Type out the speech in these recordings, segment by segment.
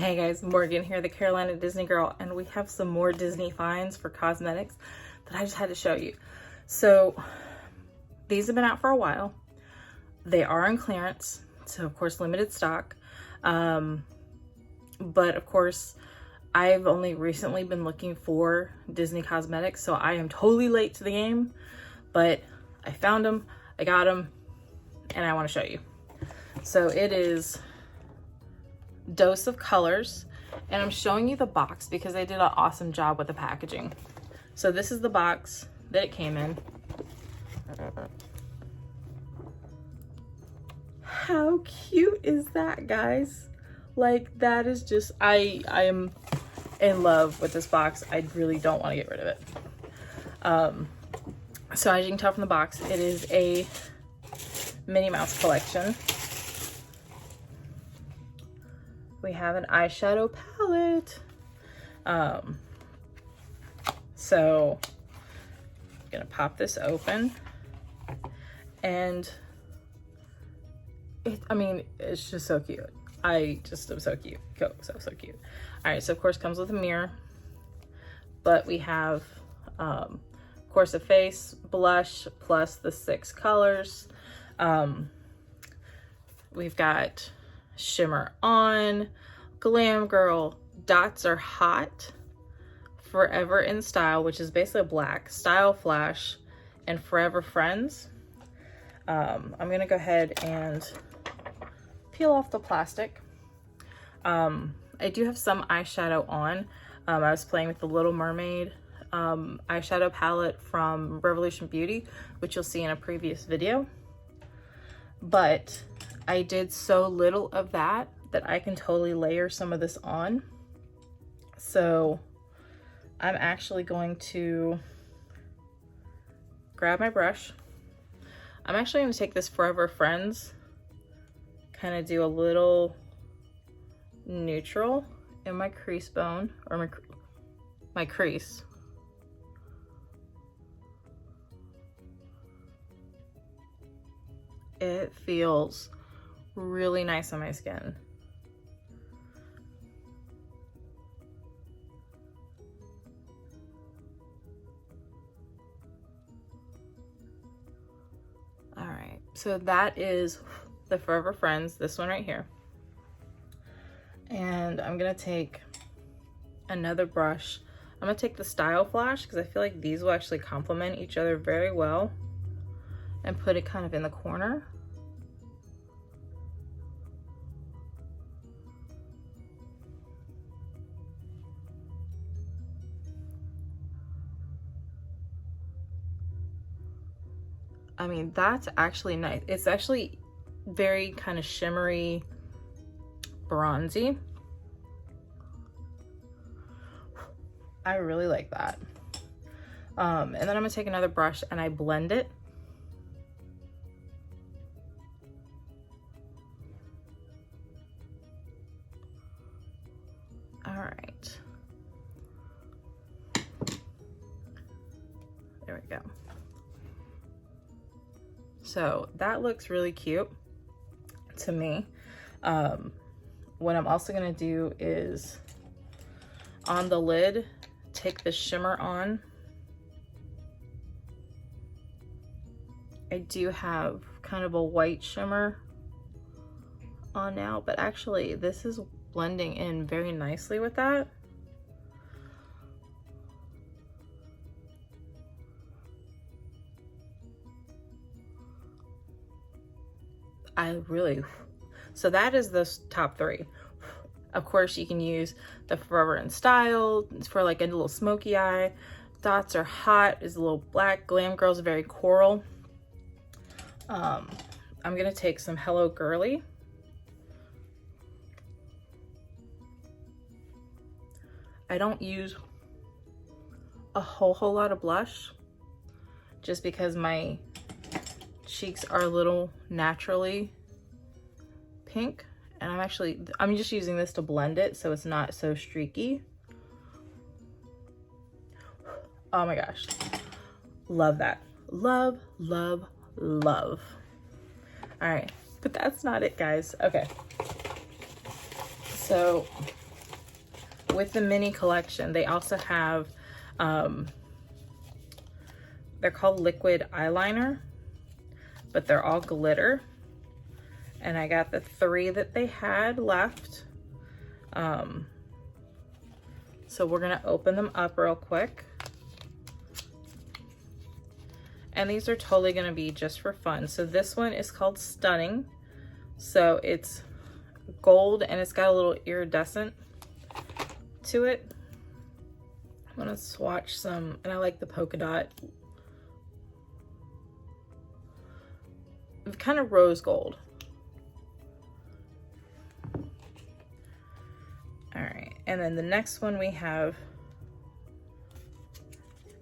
Hey guys, Morgan here, the Carolina Disney girl, and we have some more Disney finds for cosmetics that I just had to show you. So these have been out for a while. They are on clearance, so of course limited stock. But of course I've only recently been looking for Disney cosmetics, so I am totally late to the game, but I found them, I got them, and I want to show you. So it is Dose of Colors, and I'm showing you the box because they did an awesome job with the packaging. So this is the box that it came in. How cute is that, guys? Like, that is just, I am in love with this box. I really don't want to get rid of it. So as you can tell from the box, it is a Minnie Mouse collection. We have an eyeshadow palette. So I'm gonna pop this open, and I mean, it's just so cute. I just am so cute. So cute. All right, so of course comes with a mirror, but we have, of course, a face blush plus the 6 colors. We've got Shimmer On, Glam Girl, Dots Are Hot, Forever in Style, which is basically a black, Style Flash, and Forever Friends. I'm gonna go ahead and peel off the plastic. I do have some eyeshadow on. I was playing with the Little Mermaid eyeshadow palette from Revolution Beauty, which you'll see in a previous video. But I did so little of that I can totally layer some of this on. So I'm actually going to grab my brush. I'm actually going to take this Forever Friends, kind of do a little neutral in my crease bone, or my crease. It feels really nice on my skin. All right, so that is the Forever Friends, this one right here. And I'm gonna take another brush. I'm gonna take the Style Flash because I feel like these will actually complement each other very well, and put it kind of in the corner. I mean, that's actually nice. It's actually very kind of shimmery, bronzy. I really like that. And then I'm gonna take another brush and I blend it. All right. There we go. So that looks really cute to me. What I'm also gonna do is on the lid, take the Shimmer On. I do have kind of a white shimmer on now, but actually this is blending in very nicely with that. So that is the top 3. Of course, you can use the Forever in Style for like a little smoky eye. Dots Are Hot is a little black. Glam Girl's very coral. I'm gonna take some Hello Girly. I don't use a whole lot of blush just because my cheeks are a little naturally pink, and I'm just using this to blend it so it's not so streaky. Oh my gosh, love that. Love, love, love. All right, but that's not it, guys. Okay, so with the mini collection, they also have, they're called liquid eyeliner, but they're all glitter. And I got the 3 that they had left. So we're gonna open them up real quick. And these are totally gonna be just for fun. So this one is called Stunning. So it's gold and it's got a little iridescent to it. I'm gonna swatch some, and I like the polka dot. Kind of rose gold. All right, and then the next one we have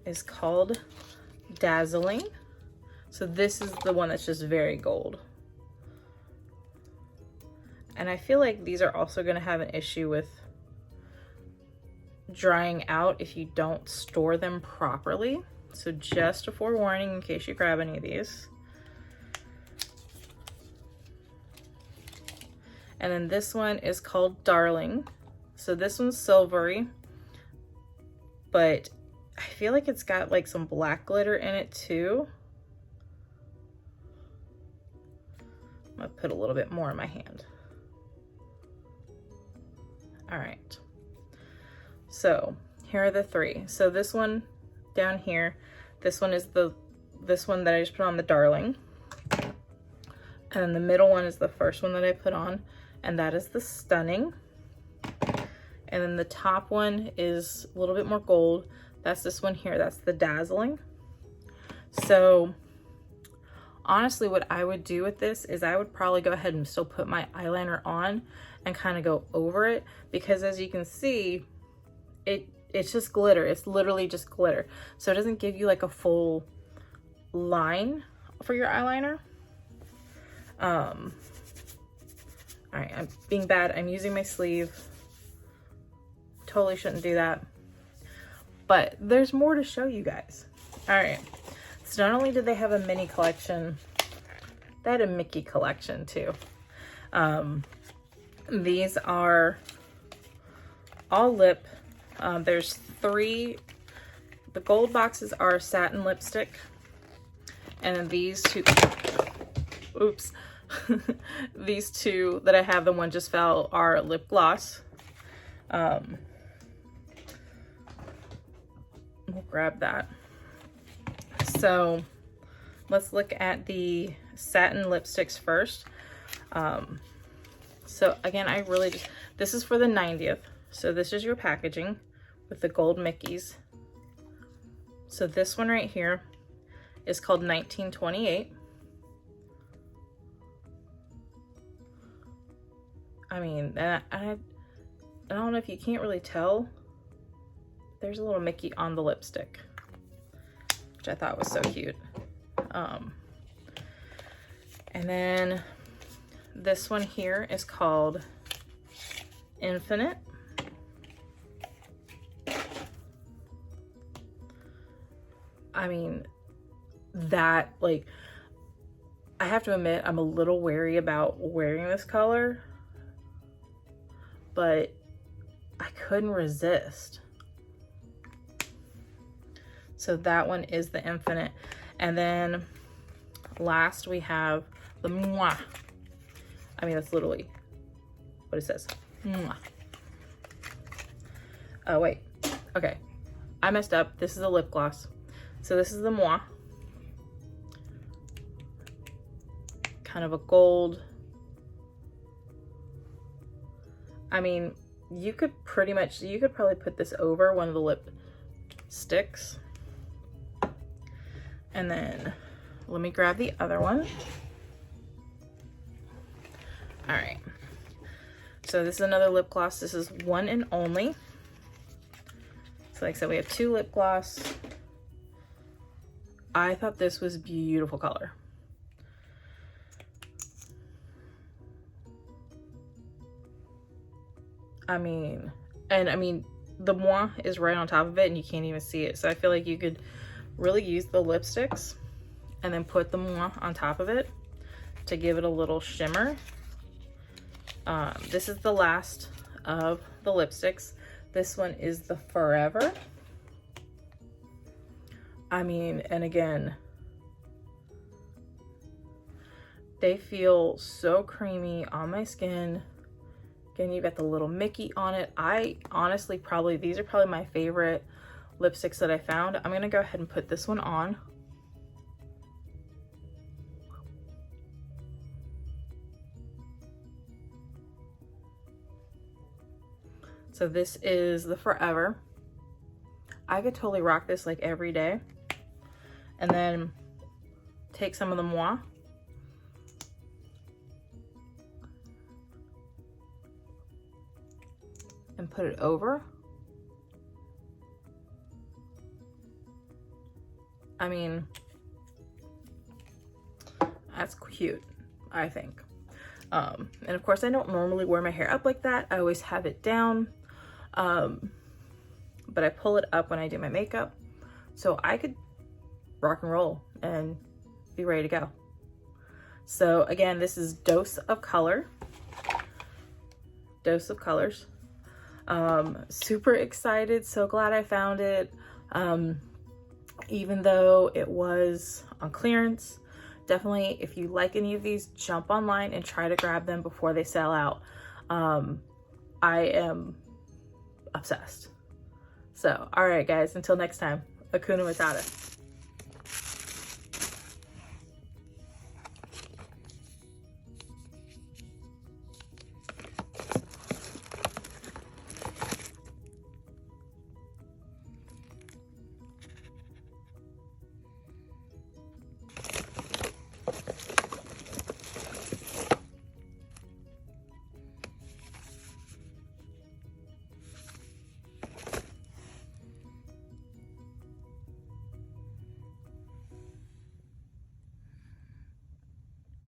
is called Dazzling. So this is the one that's just very gold. And I feel like these are also gonna have an issue with drying out if you don't store them properly. So just a forewarning in case you grab any of these. And then this one is called Darling. So this one's silvery, but I feel like it's got like some black glitter in it too. I'm gonna put a little bit more in my hand. All right, so here are the 3. So this one down here, this one is this one that I just put on, the Darling. And then the middle one is the first one that I put on, and that is the Stunning. And then the top one is a little bit more gold. That's this one here, that's the Dazzling. So honestly, what I would do with this is I would probably go ahead and still put my eyeliner on and kind of go over it, because as you can see, it's just glitter. It's literally just glitter. So it doesn't give you like a full line for your eyeliner. All right, I'm being bad. I'm using my sleeve. Totally shouldn't do that. But there's more to show you guys. All right, so not only did they have a mini collection, they had a Mickey collection too. These are all lip. There's 3. The gold boxes are Satin Lipstick. And then these 2, oops. These 2 that I have, the one just fell, are lip gloss. We'll grab that. So let's look at the Satin Lipsticks first. So again, I really just, this is for the 90th. So this is your packaging with the gold Mickeys. So this one right here is called 1928. I mean, I don't know if you can't really tell. There's a little Mickey on the lipstick, which I thought was so cute. And then this one here is called Infinite. I mean, that, like, I have to admit, I'm a little wary about wearing this color, but I couldn't resist. So that one is the Infinite. And then last we have the Mwah. I mean, that's literally what it says. Mwah. Oh, wait. Okay. I messed up. This is a lip gloss. So this is the Moi. Kind of a gold. I mean, you could probably put this over one of the lip sticks. And then let me grab the other one. All right. So this is another lip gloss. This is One and Only. So like I said, we have 2 lip gloss. I thought this was a beautiful color. I mean, the Moi is right on top of it and you can't even see it. So I feel like you could really use the lipsticks and then put the Moi on top of it to give it a little shimmer. This is the last of the lipsticks. This one is the Forever. I mean, and again, they feel so creamy on my skin. Again, you got the little Mickey on it. I honestly these are probably my favorite lipsticks that I found. I'm gonna go ahead and put this one on. So this is the Forever. I could totally rock this like every day. And then take some of the Moi. And put it over. I mean, that's cute, I think. And of course, I don't normally wear my hair up like that. I always have it down. But I pull it up when I do my makeup. So I could rock and roll and be ready to go. So again, this is Dose of Color. Dose of Colors. Super excited, so glad I found it. Even though it was on clearance, definitely if you like any of these, jump online and try to grab them before they sell out. I am obsessed. So, all right guys, until next time, Hakuna Matata.